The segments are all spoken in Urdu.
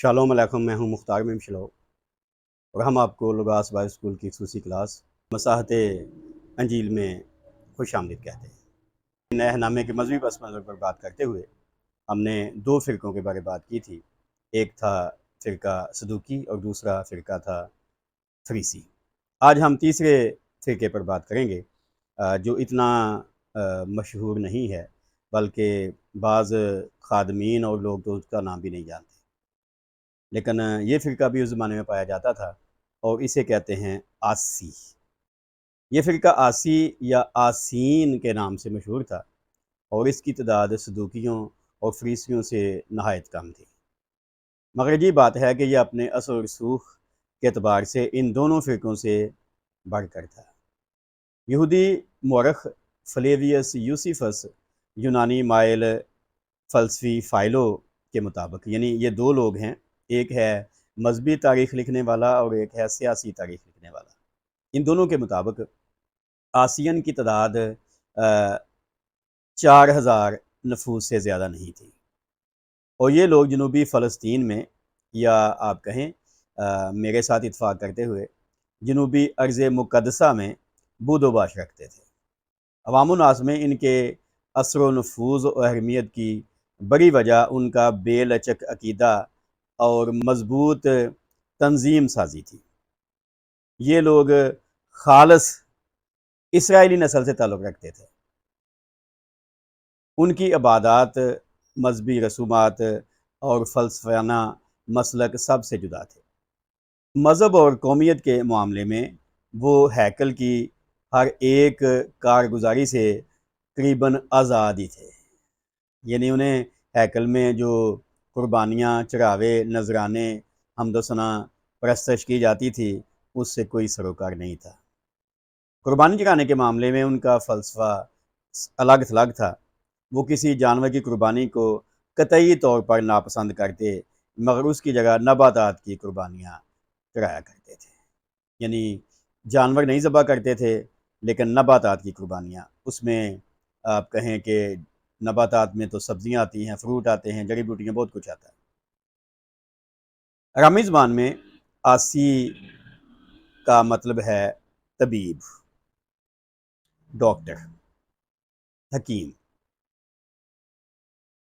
شالوم علیکم، میں ہوں مختار ممشلو اور ہم آپ کو لغاس بائی اسکول کی خصوصی کلاس مساحت انجیل میں خوش آمدید کہتے ہیں۔ نئے نامے کے مذہبی پس منظر پر بات کرتے ہوئے ہم نے دو فرقوں کے بارے بات کی تھی۔ ایک تھا فرقہ صدوقی اور دوسرا فرقہ تھا فریسی۔ آج ہم تیسرے فرقے پر بات کریں گے جو اتنا مشہور نہیں ہے، بلکہ بعض خادمین اور لوگ تو اس کا نام بھی نہیں جانتے، لیکن یہ فرقہ بھی اس زمانے میں پایا جاتا تھا اور اسے کہتے ہیں آسی۔ یہ فرقہ آسی یا آسین کے نام سے مشہور تھا اور اس کی تعداد صدوقیوں اور فریسیوں سے نہایت کم تھی، مگر یہ بات ہے کہ یہ اپنے اثر و رسوخ کے اعتبار سے ان دونوں فرقوں سے بڑھ کر تھا۔ یہودی مورخ فلیویس یوسیفس یونانی مائل فلسفی فائلو کے مطابق، یعنی یہ دو لوگ ہیں، ایک ہے مذہبی تاریخ لکھنے والا اور ایک ہے سیاسی تاریخ لکھنے والا، ان دونوں کے مطابق آسین کی تعداد 4000 نفوس سے زیادہ نہیں تھی، اور یہ لوگ جنوبی فلسطین میں، یا آپ کہیں میرے ساتھ اتفاق کرتے ہوئے جنوبی ارض مقدسہ میں بود و باش رکھتے تھے۔ عوام الناس میں ان کے اثر و نفوذ و اہمیت کی بڑی وجہ ان کا بے لچک عقیدہ اور مضبوط تنظیم سازی تھی۔ یہ لوگ خالص اسرائیلی نسل سے تعلق رکھتے تھے۔ ان کی عبادات، مذہبی رسومات اور فلسفیانہ مسلک سب سے جدا تھے۔ مذہب اور قومیت کے معاملے میں وہ ہیکل کی ہر ایک کارگزاری سے تقریباً آزادی تھے، یعنی انہیں ہیکل میں جو قربانیاں، چڑھاوے، نذرانے، حمد و ثنا، پرستش کی جاتی تھی، اس سے کوئی سروکار نہیں تھا۔ قربانی چڑھانے کے معاملے میں ان کا فلسفہ الگ تھلگ تھا۔ وہ کسی جانور کی قربانی کو قطعی طور پر ناپسند کرتے، مگر اس کی جگہ نباتات کی قربانیاں چڑھایا کرتے تھے، یعنی جانور نہیں ذبح کرتے تھے لیکن نباتات کی قربانیاں، اس میں آپ کہیں کہ نباتات میں تو سبزیاں آتی ہیں، فروٹ آتے ہیں، جڑی بوٹیاں، بہت کچھ آتا ہے۔ ارامائی زبان میں آسی کا مطلب ہے طبیب، ڈاکٹر، حکیم،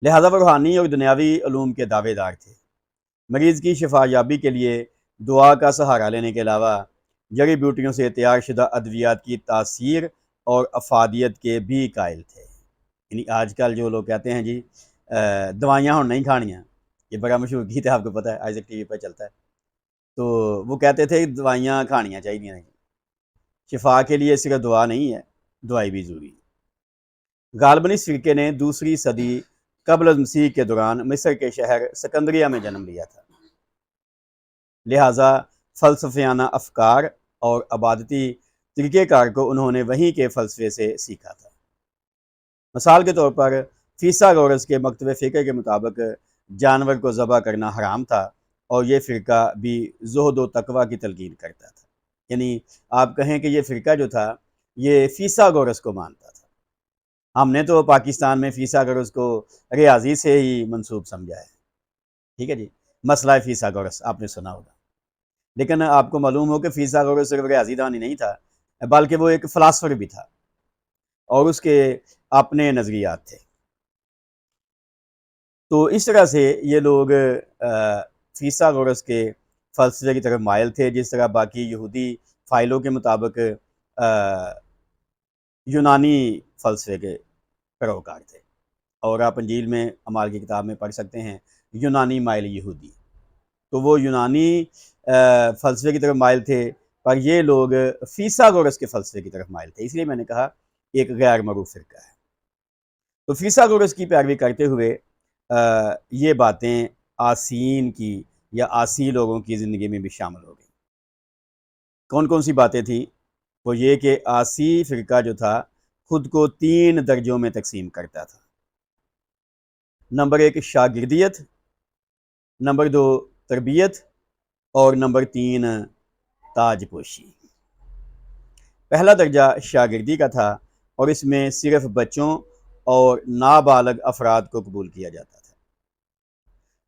لہذا وہ روحانی اور دنیاوی علوم کے دعوے دار تھے۔ مریض کی شفا یابی کے لیے دعا کا سہارا لینے کے علاوہ جڑی بوٹیوں سے تیار شدہ ادویات کی تاثیر اور افادیت کے بھی قائل تھے۔ یعنی آج کل جو لوگ کہتے ہیں جی دوائیاں ہوں نہیں کھانیاں، یہ بڑا مشہور گیت ہے، آپ کو پتہ ہے، آج تک ٹی وی پہ چلتا ہے، تو وہ کہتے تھے دوائیاں کھانیاں چاہیے نہیں، شفا کے لیے صرف دعا نہیں ہے، دوائی بھی ضروری ہے۔ غالباً اس فرقے نے دوسری صدی قبل از مسیح کے دوران مصر کے شہر سکندریہ میں جنم لیا تھا، لہٰذا فلسفیانہ افکار اور عبادتی طریقہ کار کو انہوں نے وہیں کے فلسفے سے سیکھا تھا۔ مثال کے طور پر فیثاغورس کے مکتب فکر کے مطابق جانور کو ذبح کرنا حرام تھا، اور یہ فرقہ بھی زہد و تقوی کی تلقین کرتا تھا، یعنی آپ کہیں کہ یہ فرقہ جو تھا یہ فیثاغورس کو مانتا تھا۔ ہم نے تو پاکستان میں فیثاغورس کو ریاضی سے ہی منسوب سمجھا ہے، ٹھیک ہے جی، مسئلہ فیثاغورس آپ نے سنا ہوگا، لیکن آپ کو معلوم ہو کہ فیثاغورس صرف ریاضی دان ہی نہیں تھا، بلکہ وہ ایک فلاسفر بھی تھا اور اس کے اپنے نظریات تھے۔ تو اس طرح سے یہ لوگ فیثاغورس کے فلسفے کی طرف مائل تھے، جس طرح باقی یہودی فائلوں کے مطابق یونانی فلسفے کے پیروکار تھے، اور آپ انجیل میں اعمال کی کتاب میں پڑھ سکتے ہیں یونانی مائل یہودی، تو وہ یونانی فلسفے کی طرف مائل تھے، پر یہ لوگ فیثاغورس کے فلسفے کی طرف مائل تھے، اس لیے میں نے کہا ایک غیر معروف فرقہ ہے۔ تو فیثاغورس کی پیروی کرتے ہوئے یہ باتیں آسین کی یا آسی لوگوں کی زندگی میں بھی شامل ہو گئی۔ کون کون سی باتیں تھیں؟ وہ یہ کہ آسی فرقہ جو تھا خود کو 3 درجوں میں تقسیم کرتا تھا۔ نمبر 1 شاگردیت، نمبر 2 تربیت، اور نمبر 3 تاج پوشی۔ پہلا درجہ شاگردی کا تھا، اور اس میں صرف بچوں اور نابالغ افراد کو قبول کیا جاتا تھا۔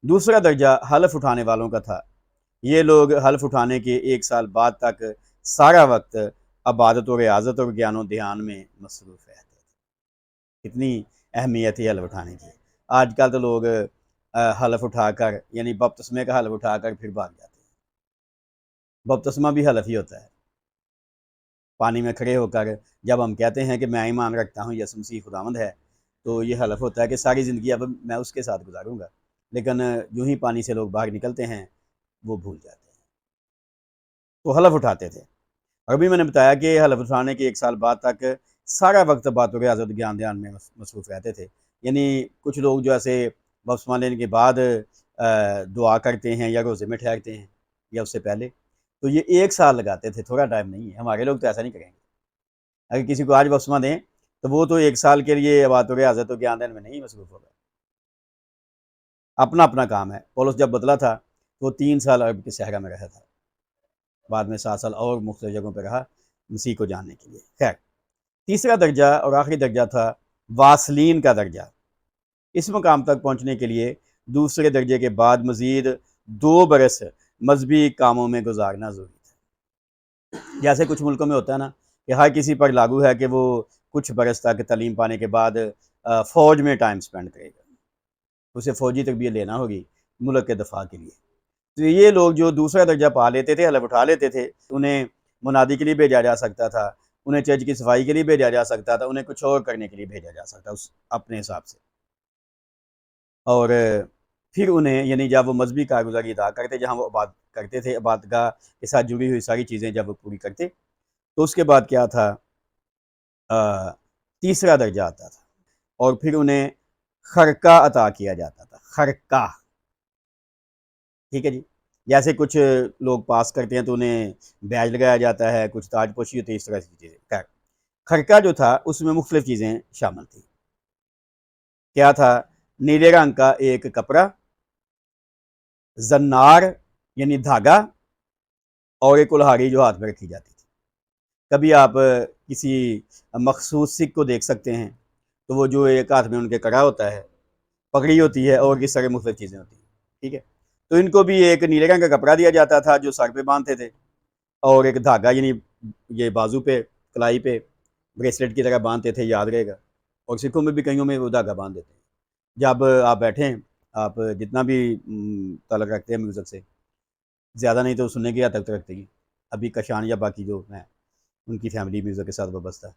دوسرا درجہ حلف اٹھانے والوں کا تھا۔ یہ لوگ حلف اٹھانے کے 1 سال بعد تک سارا وقت عبادت و ریاضت اور گیان و دھیان میں مصروف رہتے تھے۔ کتنی اہمیت ہے حلف اٹھانے کی۔ آج کل تو لوگ حلف اٹھا کر یعنی بپتسمے کا حلف اٹھا کر پھر بھاگ جاتے ہیں۔ بپتسمہ بھی حلف ہی ہوتا ہے۔ پانی میں کھڑے ہو کر جب ہم کہتے ہیں کہ میں ایمان رکھتا ہوں یسوع مسیح خداوند ہے، تو یہ حلف ہوتا ہے کہ ساری زندگی اب میں اس کے ساتھ گزاروں گا، لیکن جو ہی پانی سے لوگ باہر نکلتے ہیں وہ بھول جاتے ہیں، تو حلف اٹھاتے تھے۔ اور ابھی میں نے بتایا کہ حلف اٹھانے کے 1 سال بعد تک سارا وقت بات و ریاضت گیان دھیان میں مصروف رہتے تھے۔ یعنی کچھ لوگ جو ایسے بپتسمہ لینے کے بعد دعا کرتے ہیں یا روزے میں ٹھہرتے ہیں یا اس سے پہلے، تو یہ 1 سال لگاتے تھے، تھوڑا ٹائم نہیں ہے۔ ہمارے لوگ تو ایسا نہیں کریں گے۔ اگر کسی کو آج بپتسمہ دیں تو وہ تو 1 سال کے لیے بات و ریاضت و گیان دھیان میں نہیں مصروف ہوگا۔ اپنا اپنا کام ہے۔ پولس جب بدلا تھا تو وہ 3 سال عرب کے صحرا میں رہا تھا، بعد میں 7 سال اور مختلف جگہوں پہ رہا مسیح کو جاننے کے لیے۔ خیر، تیسرا درجہ اور آخری درجہ تھا واصلین کا درجہ۔ اس مقام تک پہنچنے کے لیے دوسرے درجے کے بعد مزید 2 برس مذہبی کاموں میں گزارنا ضروری تھا۔ جیسے کچھ ملکوں میں ہوتا ہے نا کہ ہر کسی پر لاگو ہے کہ وہ کچھ برس تک تعلیم پانے کے بعد فوج میں ٹائم سپینڈ کرے گا، اسے فوجی تربیت لینا ہوگی ملک کے دفاع کے لیے۔ تو یہ لوگ جو دوسرا درجہ پا لیتے تھے، حلف اٹھا لیتے تھے، انہیں منادی کے لیے بھیجا جا سکتا تھا، انہیں چرچ کی صفائی کے لیے بھیجا جا سکتا تھا، انہیں کچھ اور کرنے کے لیے بھیجا جا سکتا اس اپنے حساب سے۔ اور پھر انہیں یعنی جب وہ مذہبی کارگزاری ادا کرتے، جہاں وہ عبادت کرتے تھے، عبادتگاہ کے ساتھ جڑی ہوئی ساری چیزیں جب وہ پوری کرتے، تو اس کے بعد کیا تھا، تیسرا درجہ آتا تھا، اور پھر انہیں خرقہ عطا کیا جاتا تھا۔ خرقہ، ٹھیک ہے جی، جیسے کچھ لوگ پاس کرتے ہیں تو انہیں بیج لگایا جاتا ہے، کچھ تاج پوشی ہوتی ہے، اس طرح کی چیزیں۔ خیر، خرقہ جو تھا اس میں مختلف چیزیں شامل تھیں۔ کیا تھا؟ نیلے رنگ کا ایک کپڑا، زنار یعنی دھاگا، اور ایک کلہاڑی جو ہاتھ میں رکھی جاتی تھی۔ کبھی آپ کسی مخصوص سکھ کو دیکھ سکتے ہیں تو وہ جو ایک ہاتھ میں ان کے کڑا ہوتا ہے، پگڑی ہوتی ہے، اور اس طرح مختلف چیزیں ہوتی ہیں، ٹھیک ہے۔ تو ان کو بھی ایک نیلے رنگ کا کپڑا دیا جاتا تھا جو سر پہ باندھتے تھے، اور ایک دھاگا یعنی یہ بازو پہ کلائی پہ بریسلیٹ کی طرح باندھتے تھے، یاد رہے گا۔ اور سکھوں میں بھی کئیوں میں وہ دھاگا باندھ دیتے ہیں۔ جب آپ بیٹھیں، آپ جتنا بھی تعلق رکھتے ہیں میوزک سے، زیادہ نہیں تو سننے کی حد تک تو رکھتے ہیں۔ ابھی کشان یا باقی جو ہیں ان کی فیملی میوزک کے ساتھ وابستہ ہے،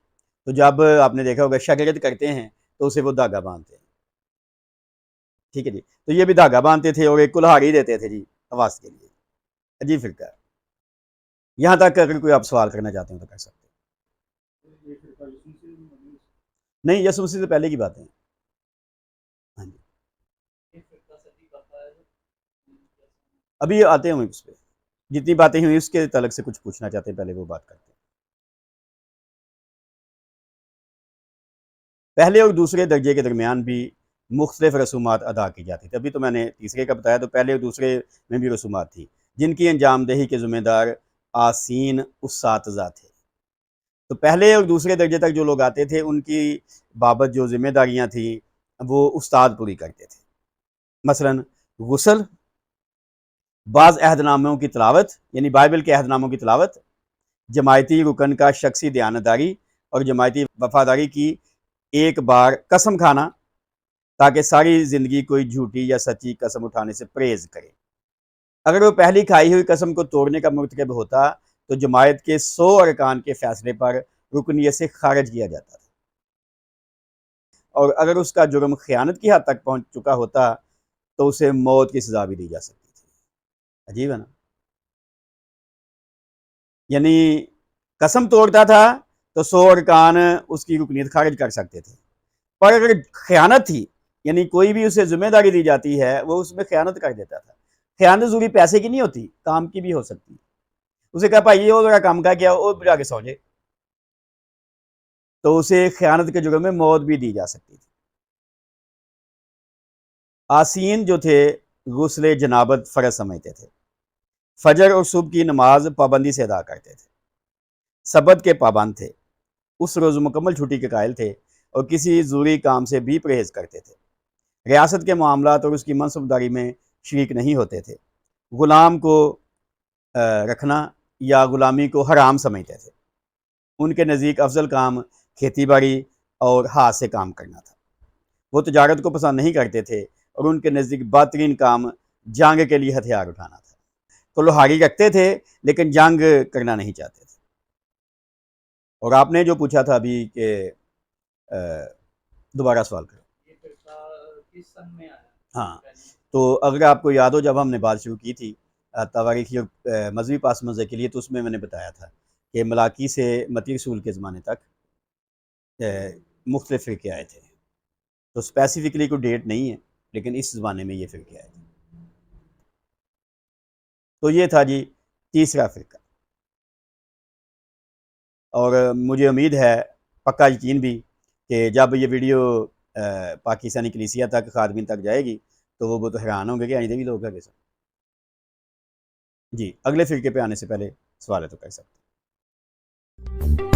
تو جب آپ نے دیکھا ہوگا شگرد کرتے ہیں تو اسے وہ دھاگا باندھتے ہیں، ٹھیک ہے جی۔ تو یہ بھی دھاگا باندھتے تھے اور ایک کلہاڑی دیتے تھے جی آواز کے لیے۔ عجیب فرقہ ہے۔ یہاں تک اگر کوئی آپ سوال کرنا چاہتے ہیں تو کر سکتے ہیں۔ نہیں، یسوع مسیح سے پہلے کی باتیں ہیں۔ ہاں جی، ابھی آتے ہیں اس پہ، جتنی باتیں ہوئی اس کے تعلق سے کچھ پوچھنا چاہتے ہیں پہلے وہ بات کرتے ہیں۔ پہلے اور دوسرے درجے کے درمیان بھی مختلف رسومات ادا کی جاتی تھی۔ ابھی تو میں نے تیسرے کا بتایا، تو پہلے اور دوسرے میں بھی رسومات تھی جن کی انجام دہی کے ذمہ دار آسین اساتذہ تھے۔ تو پہلے اور دوسرے درجے تک جو لوگ آتے تھے ان کی بابت جو ذمہ داریاں تھیں وہ استاد پوری کرتے تھے۔ مثلا غسل، بعض عہد ناموں کی تلاوت یعنی بائبل کے عہد ناموں کی تلاوت، جماعتی رکن کا شخصی دیانتداری اور جماعتی وفاداری کی ایک بار قسم کھانا تاکہ ساری زندگی کوئی جھوٹی یا سچی قسم اٹھانے سے پرہیز کرے۔ اگر وہ پہلی کھائی ہوئی قسم کو توڑنے کا مرتکب ہوتا تو جماعت کے 100 ارکان کے فیصلے پر رکنیت سے خارج کیا جاتا تھا، اور اگر اس کا جرم خیانت کی حد تک پہنچ چکا ہوتا تو اسے موت کی سزا بھی دی جا سکتی تھی۔ عجیب ہے نا؟ یعنی قسم توڑتا تھا تو 100 ارکان اس کی رکنیت خارج کر سکتے تھے، پر اگر خیانت تھی یعنی کوئی بھی اسے ذمہ داری دی جاتی ہے وہ اس میں خیانت کر دیتا تھا۔ خیانت ضروری پیسے کی نہیں ہوتی، کام کی بھی ہو سکتی۔ اسے کہا بھائی یہ ذرا کام کا کیا، وہ جا کے سو جائے، تو اسے خیانت کے جرم میں موت بھی دی جا سکتی تھی۔ آسین جو تھے غسل جنابت فرض سمجھتے تھے، فجر اور صبح کی نماز پابندی سے ادا کرتے تھے، سبت کے پابند تھے، اس روز مکمل چھٹی کے قائل تھے، اور کسی ضروری کام سے بھی پرہیز کرتے تھے۔ ریاست کے معاملات اور اس کی منصبداری میں شریک نہیں ہوتے تھے، غلام کو رکھنا یا غلامی کو حرام سمجھتے تھے۔ ان کے نزدیک افضل کام کھیتی باڑی اور ہاتھ سے کام کرنا تھا۔ وہ تجارت کو پسند نہیں کرتے تھے اور ان کے نزدیک بہترین کام جنگ کے لیے ہتھیار اٹھانا تھا۔ تو لوہاری رکھتے تھے لیکن جنگ کرنا نہیں چاہتے تھے۔ اور آپ نے جو پوچھا تھا ابھی کہ دوبارہ سوال کریں۔ یہ فرقہ کس سن میں آیا؟ ہاں، تو اگر آپ کو یاد ہو جب ہم نے بات شروع کی تھی تواریخی اور مذہبی پاس منظر کے لیے، تو اس میں نے بتایا تھا کہ ملاکی سے متی رسول کے زمانے تک مختلف فرقے آئے تھے۔ تو اسپیسیفکلی کوئی ڈیٹ نہیں ہے، لیکن اس زمانے میں یہ فرقے آئے تھے۔ تو یہ تھا جی تیسرا فرقہ، اور مجھے امید ہے، پکا یقین بھی، کہ جب یہ ویڈیو پاکستانی کلیسیا تک، خادمین تک جائے گی تو وہ بہت حیران ہوں گے کہ آئندہ بھی لوگ ہیں۔ جی اگلے فرقے پہ آنے سے پہلے سوال ہے تو کر سکتے ہیں۔